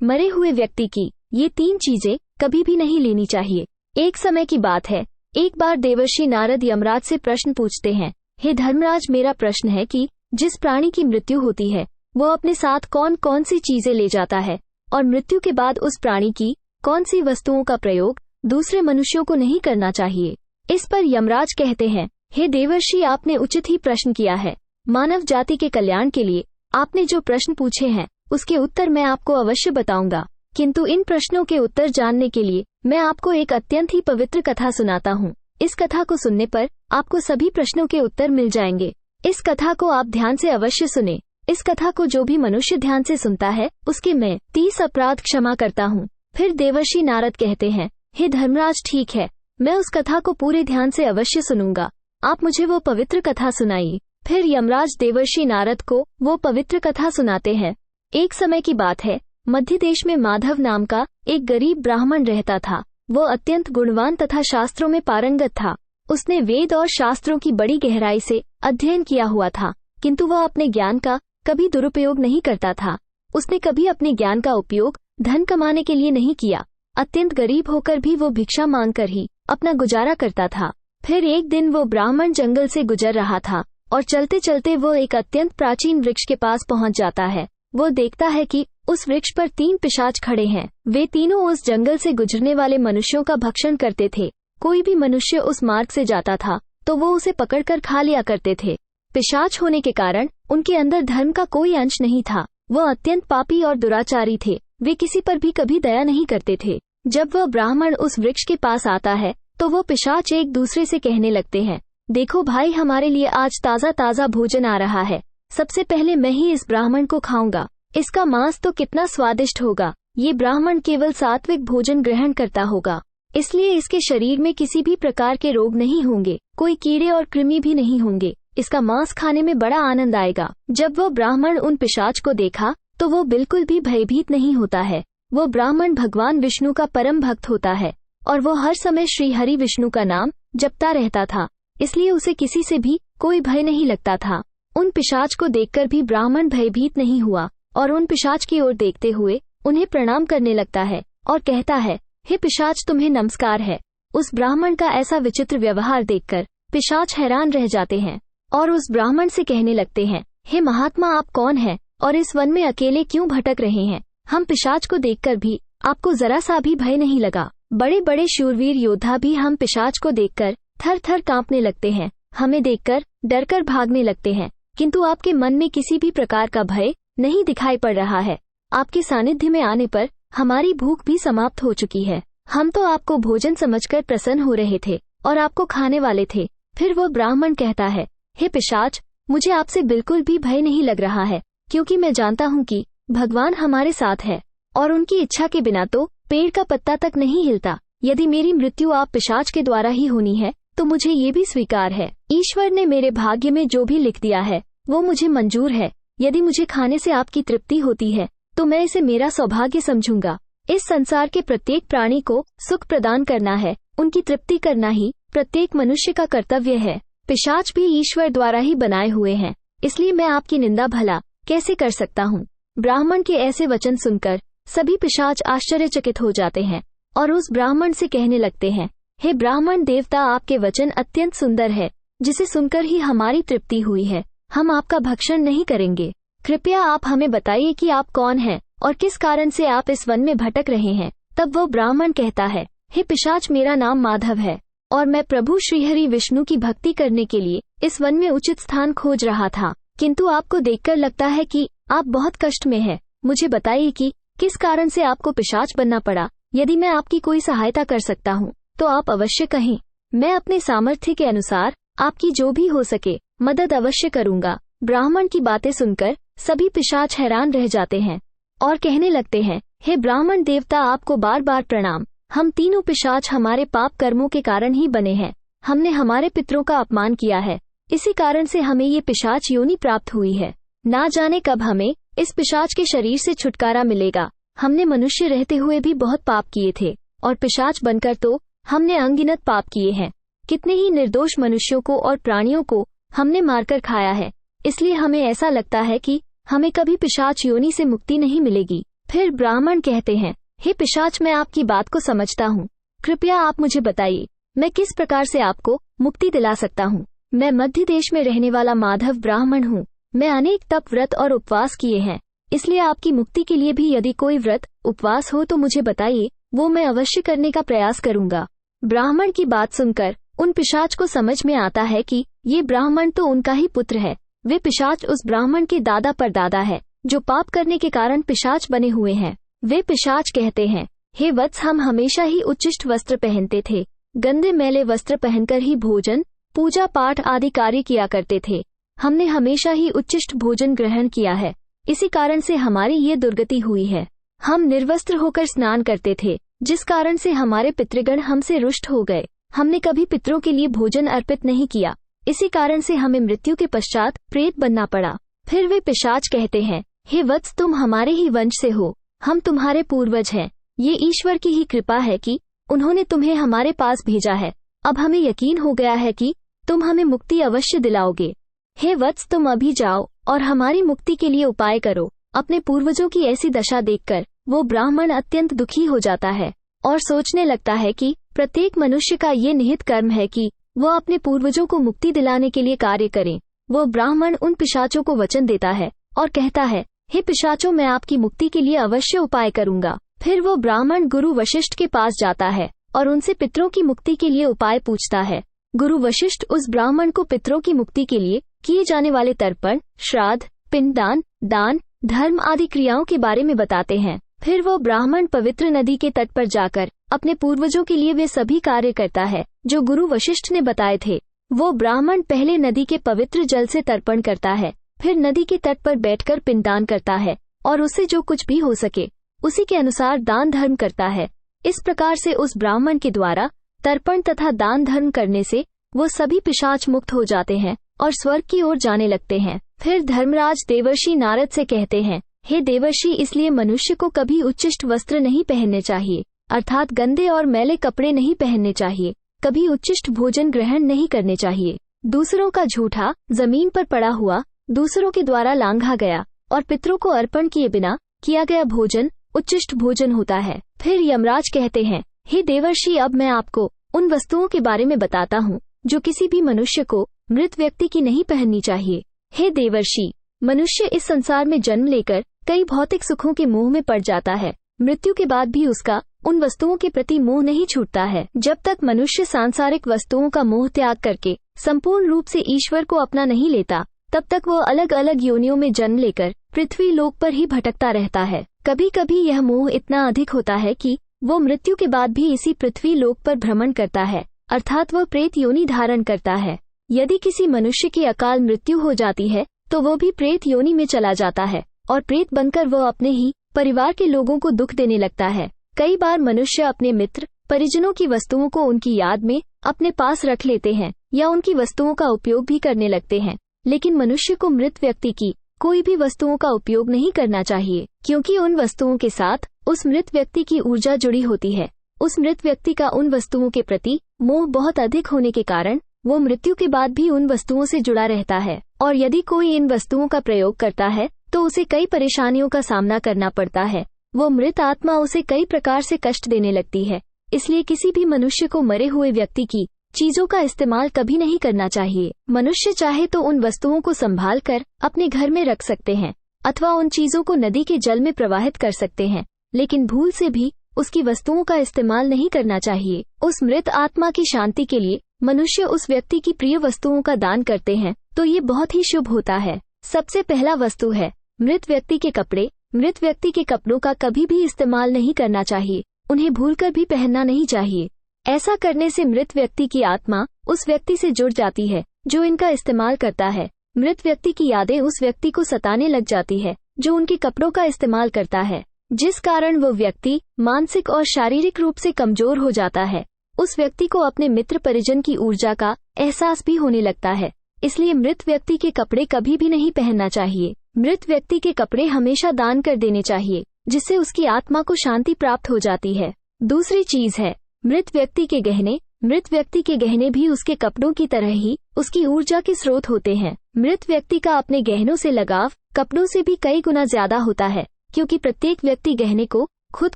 मरे हुए व्यक्ति की, ये 3 चीजें कभी भी नहीं लेनी चाहिए। एक समय की बात है, एक बार देवर्षि नारद यमराज से प्रश्न पूछते हैं, हे धर्मराज, मेरा प्रश्न है कि जिस प्राणी की मृत्यु होती है वो अपने साथ कौन कौन सी चीजें ले जाता है, और मृत्यु के बाद उस प्राणी की कौन सी वस्तुओं का प्रयोग दूसरे मनुष्यों को नहीं करना चाहिए। इस पर यमराज कहते हैं, हे देवर्षि, आपने उचित ही प्रश्न किया है। मानव जाति के कल्याण के लिए आपने जो प्रश्न पूछे हैं उसके उत्तर मैं आपको अवश्य बताऊंगा, किंतु इन प्रश्नों के उत्तर जानने के लिए मैं आपको एक अत्यंत ही पवित्र कथा सुनाता हूँ। इस कथा को सुनने पर आपको सभी प्रश्नों के उत्तर मिल जाएंगे। इस कथा को आप ध्यान से अवश्य सुने। इस कथा को जो भी मनुष्य ध्यान से सुनता है उसके मैं 30 अपराध क्षमा करता हूँ। फिर देवर्षि नारद कहते हैं, हे धर्मराज, ठीक है, मैं उस कथा को पूरे ध्यान से अवश्य सुनूंगा। आप मुझे वो पवित्र कथा सुनाइए। फिर यमराज देवर्षि नारद को वो पवित्र कथा सुनाते हैं। एक समय की बात है, मध्य देश में माधव नाम का एक गरीब ब्राह्मण रहता था। वो अत्यंत गुणवान तथा शास्त्रों में पारंगत था। उसने वेद और शास्त्रों की बड़ी गहराई से अध्ययन किया हुआ था, किंतु वह अपने ज्ञान का कभी दुरुपयोग नहीं करता था। उसने कभी अपने ज्ञान का उपयोग धन कमाने के लिए नहीं किया। अत्यंत गरीब होकर भी वो भिक्षा मांगकर ही अपना गुजारा करता था। फिर एक दिन वो ब्राह्मण जंगल से गुजर रहा था और चलते चलते वो एक अत्यंत प्राचीन वृक्ष के पास पहुंच जाता है। वो देखता है कि उस वृक्ष पर 3 पिशाच खड़े हैं। वे तीनों उस जंगल से गुजरने वाले मनुष्यों का भक्षण करते थे। कोई भी मनुष्य उस मार्ग से जाता था तो वो उसे पकड़कर खा लिया करते थे। पिशाच होने के कारण उनके अंदर धर्म का कोई अंश नहीं था। वो अत्यंत पापी और दुराचारी थे। वे किसी पर भी कभी दया नहीं करते थे। जब वह ब्राह्मण उस वृक्ष के पास आता है तो वो पिशाच एक दूसरे से कहने लगते हैं, देखो भाई, हमारे लिए आज ताज़ा ताज़ा भोजन आ रहा है। सबसे पहले मैं ही इस ब्राह्मण को खाऊंगा। इसका मांस तो कितना स्वादिष्ट होगा। ये ब्राह्मण केवल सात्विक भोजन ग्रहण करता होगा, इसलिए इसके शरीर में किसी भी प्रकार के रोग नहीं होंगे, कोई कीड़े और कृमि भी नहीं होंगे। इसका मांस खाने में बड़ा आनंद आएगा। जब वो ब्राह्मण उन पिशाच को देखा तो वो बिल्कुल भी भयभीत नहीं होता है। वो ब्राह्मण भगवान विष्णु का परम भक्त होता है और वो हर समय श्री हरि विष्णु का नाम जपता रहता था, इसलिए उसे किसी से भी कोई भय नहीं लगता था। उन पिशाच को देखकर भी ब्राह्मण भयभीत नहीं हुआ और उन पिशाच की ओर देखते हुए उन्हें प्रणाम करने लगता है और कहता है, हे पिशाच, तुम्हें नमस्कार है। उस ब्राह्मण का ऐसा विचित्र व्यवहार देखकर पिशाच हैरान रह जाते हैं और उस ब्राह्मण से कहने लगते हैं, हे महात्मा, आप कौन हैं और इस वन में अकेले क्यों भटक रहे हैं? हम पिशाच को देखकर भी आपको जरा सा भी भय नहीं लगा। बड़े बड़े शूरवीर योद्धा भी हम पिशाच को देखकर थर थर कांपने लगते हैं। हमें देखकर डरकर भागने लगते हैं, किंतु आपके मन में किसी भी प्रकार का भय नहीं दिखाई पड़ रहा है। आपके सानिध्य में आने पर हमारी भूख भी समाप्त हो चुकी है। हम तो आपको भोजन समझकर प्रसन्न हो रहे थे और आपको खाने वाले थे। फिर वो ब्राह्मण कहता है, हे पिशाच, मुझे आपसे बिल्कुल भी भय नहीं लग रहा है, क्योंकि मैं जानता हूँ कि भगवान हमारे साथ है और उनकी इच्छा के बिना तो पेड़ का पत्ता तक नहीं हिलता। यदि मेरी मृत्यु आप पिशाच के द्वारा ही होनी है तो मुझे ये भी स्वीकार है। ईश्वर ने मेरे भाग्य में जो भी लिख दिया है वो मुझे मंजूर है। यदि मुझे खाने से आपकी तृप्ति होती है तो मैं इसे मेरा सौभाग्य समझूंगा। इस संसार के प्रत्येक प्राणी को सुख प्रदान करना है, उनकी तृप्ति करना ही प्रत्येक मनुष्य का कर्तव्य है। पिशाच भी ईश्वर द्वारा ही बनाए हुए हैं, इसलिए मैं आपकी निंदा भला कैसे कर सकता हूँ। ब्राह्मण के ऐसे वचन सुनकर सभी पिशाच आश्चर्यचकित हो जाते हैं और उस ब्राह्मण से कहने लगते हैं, हे ब्राह्मण देवता, आपके वचन अत्यंत सुंदर है, जिसे सुनकर ही हमारी तृप्ति हुई है। हम आपका भक्षण नहीं करेंगे। कृपया आप हमें बताइए कि आप कौन हैं और किस कारण से आप इस वन में भटक रहे हैं। तब वो ब्राह्मण कहता है, हे पिशाच, मेरा नाम माधव है और मैं प्रभु श्रीहरि विष्णु की भक्ति करने के लिए इस वन में उचित स्थान खोज रहा था, किंतु आपको देखकर लगता है कि आप बहुत कष्ट में हैं। मुझे बताइए कि किस कारण से आपको पिशाच बनना पड़ा। यदि मैं आपकी कोई सहायता कर सकता हूँ तो आप अवश्य कहें। मैं अपने सामर्थ्य के अनुसार आपकी जो भी हो सके मदद अवश्य करूँगा। ब्राह्मण की बातें सुनकर सभी पिशाच हैरान रह जाते हैं और कहने लगते हैं, हे ब्राह्मण देवता, आपको बार बार प्रणाम। हम तीनों पिशाच हमारे पाप कर्मों के कारण ही बने हैं। हमने हमारे पितरों का अपमान किया है, इसी कारण से हमें ये पिशाच योनि प्राप्त हुई है। ना जाने कब हमें इस पिशाच के शरीर से छुटकारा मिलेगा। हमने मनुष्य रहते हुए भी बहुत पाप किए थे और पिशाच बनकर तो हमने अनगिनत पाप किए हैं। कितने ही निर्दोष मनुष्यों को और प्राणियों को हमने मारकर खाया है, इसलिए हमें ऐसा लगता है कि हमें कभी पिशाच योनि से मुक्ति नहीं मिलेगी। फिर ब्राह्मण कहते हैं, हे पिशाच, मैं आपकी बात को समझता हूँ। कृपया आप मुझे बताइए, मैं किस प्रकार से आपको मुक्ति दिला सकता हूँ। मैं मध्य देश में रहने वाला माधव ब्राह्मण हूँ। मैं अनेक तप, व्रत और उपवास किए हैं, इसलिए आपकी मुक्ति के लिए भी यदि कोई व्रत उपवास हो तो मुझे बताइए, वो मैं अवश्य करने का प्रयास करूंगा। ब्राह्मण की बात सुनकर उन पिशाच को समझ में आता है कि ये ब्राह्मण तो उनका ही पुत्र है। वे पिशाच उस ब्राह्मण के दादा परदादा है, जो पाप करने के कारण पिशाच बने हुए हैं। वे पिशाच कहते हैं, हे वत्स, हम हमेशा ही उच्चिष्ट वस्त्र पहनते थे, गंदे मैले वस्त्र पहनकर ही भोजन, पूजा पाठ आदि कार्य किया करते थे। हमने हमेशा ही उच्चिष्ट भोजन ग्रहण किया है, इसी कारण से हमारी ये दुर्गति हुई है। हम निर्वस्त्र होकर स्नान करते थे, जिस कारण से हमारे पितृगण हमसे रुष्ट हो गए। हमने कभी पितरों के लिए भोजन अर्पित नहीं किया, इसी कारण से हमें मृत्यु के पश्चात प्रेत बनना पड़ा। फिर वे पिशाच कहते हैं, हे वत्स, तुम हमारे ही वंश से हो, हम तुम्हारे पूर्वज हैं। ये ईश्वर की ही कृपा है कि उन्होंने तुम्हें हमारे पास भेजा है। अब हमें यकीन हो गया है कि तुम हमें मुक्ति अवश्य दिलाओगे। हे वत्स, तुम अभी जाओ और हमारी मुक्ति के लिए उपाय करो। अपने पूर्वजों की ऐसी दशा देखकर वो ब्राह्मण अत्यंत दुखी हो जाता है और सोचने लगता है कि प्रत्येक मनुष्य का ये निहित कर्म है कि वो अपने पूर्वजों को मुक्ति दिलाने के लिए कार्य करें। वो ब्राह्मण उन पिशाचों को वचन देता है और कहता है, हे पिशाचों, मैं आपकी मुक्ति के लिए अवश्य उपाय करूंगा। फिर वो ब्राह्मण गुरु वशिष्ठ के पास जाता है और उनसे पितरों की मुक्ति के लिए उपाय पूछता है। गुरु वशिष्ठ उस ब्राह्मण को पितरों की मुक्ति के लिए किए जाने वाले तर्पण, श्राद्ध, पिंडदान, दान, धर्म आदि क्रियाओं के बारे में बताते हैं। फिर वो ब्राह्मण पवित्र नदी के तट पर जाकर अपने पूर्वजों के लिए वे सभी कार्य करता है जो गुरु वशिष्ठ ने बताए थे। वो ब्राह्मण पहले नदी के पवित्र जल से तर्पण करता है, फिर नदी के तट पर बैठकर पिंडदान करता है और उससे जो कुछ भी हो सके उसी के अनुसार दान धर्म करता है। इस प्रकार से उस ब्राह्मण के द्वारा तर्पण तथा दान धर्म करने से वो सभी पिशाच मुक्त हो जाते हैं और स्वर्ग की ओर जाने लगते हैं। फिर धर्मराज देवर्षि नारद से कहते हैं, हे देवर्षि, इसलिए मनुष्य को कभी उच्चिष्ट वस्त्र नहीं पहनने चाहिए, अर्थात गंदे और मैले कपड़े नहीं पहनने चाहिए। कभी उच्चिष्ट भोजन ग्रहण नहीं करने चाहिए। दूसरों का झूठा, जमीन पर पड़ा हुआ, दूसरों के द्वारा लांघा गया और पितरों को अर्पण किए बिना किया गया भोजन उच्चिष्ट भोजन होता है। फिर यमराज कहते हैं, हे देवर्षि, अब मैं आपको उन वस्तुओं के बारे में बताता हूँ जो किसी भी मनुष्य को मृत व्यक्ति की नहीं पहननी चाहिए। हे देवर्षि, मनुष्य इस संसार में जन्म लेकर कई भौतिक सुखों के मोह में पड़ जाता है। मृत्यु के बाद भी उसका उन वस्तुओं के प्रति मोह नहीं छूटता है। जब तक मनुष्य सांसारिक वस्तुओं का मोह त्याग करके संपूर्ण रूप से ईश्वर को अपना नहीं लेता, तब तक वो अलग अलग योनियों में जन्म लेकर पृथ्वी लोक पर ही भटकता रहता है। कभी कभी यह मोह इतना अधिक होता है कि वो मृत्यु के बाद भी इसी पृथ्वी लोक पर भ्रमण करता है, अर्थात वह प्रेत योनि धारण करता है। यदि किसी मनुष्य की अकाल मृत्यु हो जाती है तो वो भी प्रेत योनि में चला जाता है और प्रेत बनकर वह अपने ही परिवार के लोगों को दुख देने लगता है। कई बार मनुष्य अपने मित्र परिजनों की वस्तुओं को उनकी याद में अपने पास रख लेते हैं या उनकी वस्तुओं का उपयोग भी करने लगते हैं, लेकिन मनुष्य को मृत व्यक्ति की कोई भी वस्तुओं का उपयोग नहीं करना चाहिए, क्योंकि उन वस्तुओं के साथ उस मृत व्यक्ति की ऊर्जा जुड़ी होती है। उस मृत व्यक्ति का उन वस्तुओं के प्रति मोह बहुत अधिक होने के कारण वो मृत्यु के बाद भी उन वस्तुओं से जुड़ा रहता है, और यदि कोई इन वस्तुओं का प्रयोग करता है तो उसे कई परेशानियों का सामना करना पड़ता है। वो मृत आत्मा उसे कई प्रकार से कष्ट देने लगती है। इसलिए किसी भी मनुष्य को मरे हुए व्यक्ति की चीजों का इस्तेमाल कभी नहीं करना चाहिए। मनुष्य चाहे तो उन वस्तुओं को संभाल कर अपने घर में रख सकते हैं अथवा उन चीजों को नदी के जल में प्रवाहित कर सकते हैं, लेकिन भूल से भी उसकी वस्तुओं का इस्तेमाल नहीं करना चाहिए। उस मृत आत्मा की शांति के लिए मनुष्य उस व्यक्ति की प्रिय वस्तुओं का दान करते हैं तो ये बहुत ही शुभ होता है। सबसे पहला वस्तु है मृत व्यक्ति के कपड़े। मृत व्यक्ति के कपड़ों का कभी भी इस्तेमाल नहीं करना चाहिए, उन्हें भूलकर भी पहनना नहीं चाहिए। ऐसा करने से मृत व्यक्ति की आत्मा उस व्यक्ति से जुड़ जाती है जो इनका इस्तेमाल करता है। मृत व्यक्ति की यादें उस व्यक्ति को सताने लग जाती है जो उनके कपड़ों का इस्तेमाल करता है, जिस कारण वो व्यक्ति मानसिक और शारीरिक रूप से कमजोर हो जाता है। उस व्यक्ति को अपने मित्र परिजन की ऊर्जा का एहसास भी होने लगता है। इसलिए मृत व्यक्ति के कपड़े कभी भी नहीं पहनना चाहिए। मृत व्यक्ति के कपड़े हमेशा दान कर देने चाहिए, जिससे उसकी आत्मा को शांति प्राप्त हो जाती है। दूसरी चीज है मृत व्यक्ति के गहने। मृत व्यक्ति के गहने भी उसके कपड़ों की तरह ही उसकी ऊर्जा के स्रोत होते हैं। मृत व्यक्ति का अपने गहनों से लगाव कपड़ों से भी कई गुना ज्यादा होता है। क्योंकि प्रत्येक व्यक्ति गहने को खुद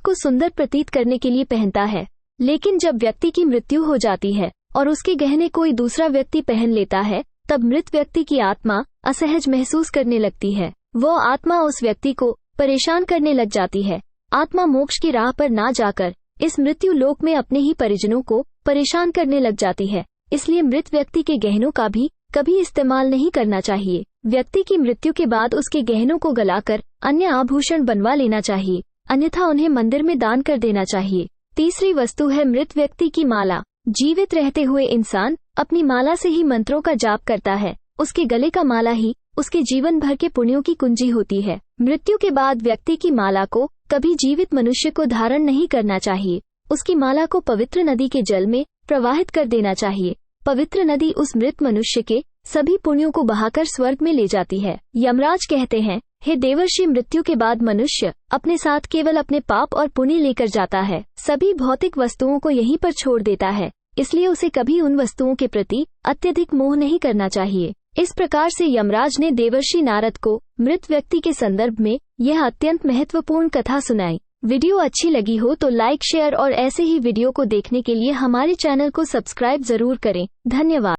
को सुंदर प्रतीत करने के लिए पहनता है। लेकिन जब व्यक्ति की मृत्यु हो जाती है और उसके गहने कोई दूसरा व्यक्ति पहन लेता है, तब मृत व्यक्ति की आत्मा असहज महसूस करने लगती है। वो आत्मा उस व्यक्ति को परेशान करने लग जाती है। आत्मा मोक्ष की राह पर ना जाकर इस मृत्यु लोक में अपने ही परिजनों को परेशान करने लग जाती है। इसलिए मृत व्यक्ति के गहनों का भी कभी इस्तेमाल नहीं करना चाहिए। व्यक्ति की मृत्यु के बाद उसके गहनों को गलाकर अन्य आभूषण बनवा लेना चाहिए, अन्यथा उन्हें मंदिर में दान कर देना चाहिए। तीसरी वस्तु है मृत व्यक्ति की माला। जीवित रहते हुए इंसान अपनी माला से ही मंत्रों का जाप करता है। उसके गले का माला ही उसके जीवन भर के पुण्यों की कुंजी होती है। मृत्यु के बाद व्यक्ति की माला को कभी जीवित मनुष्य को धारण नहीं करना चाहिए। उसकी माला को पवित्र नदी के जल में प्रवाहित कर देना चाहिए। पवित्र नदी उस मृत मनुष्य के सभी पुण्यों को बहाकर स्वर्ग में ले जाती है। यमराज कहते हैं, हे देवर्षि, मृत्यु के बाद मनुष्य अपने साथ केवल अपने पाप और पुण्य लेकर जाता है। सभी भौतिक वस्तुओं को यहीं पर छोड़ देता है, इसलिए उसे कभी उन वस्तुओं के प्रति अत्यधिक मोह नहीं करना चाहिए। इस प्रकार से यमराज ने देवर्षि नारद को मृत व्यक्ति के संदर्भ में यह अत्यंत महत्वपूर्ण कथा सुनाई। वीडियो अच्छी लगी हो तो लाइक, शेयर और ऐसे ही वीडियो को देखने के लिए हमारे चैनल को सब्सक्राइब जरूर करें। धन्यवाद।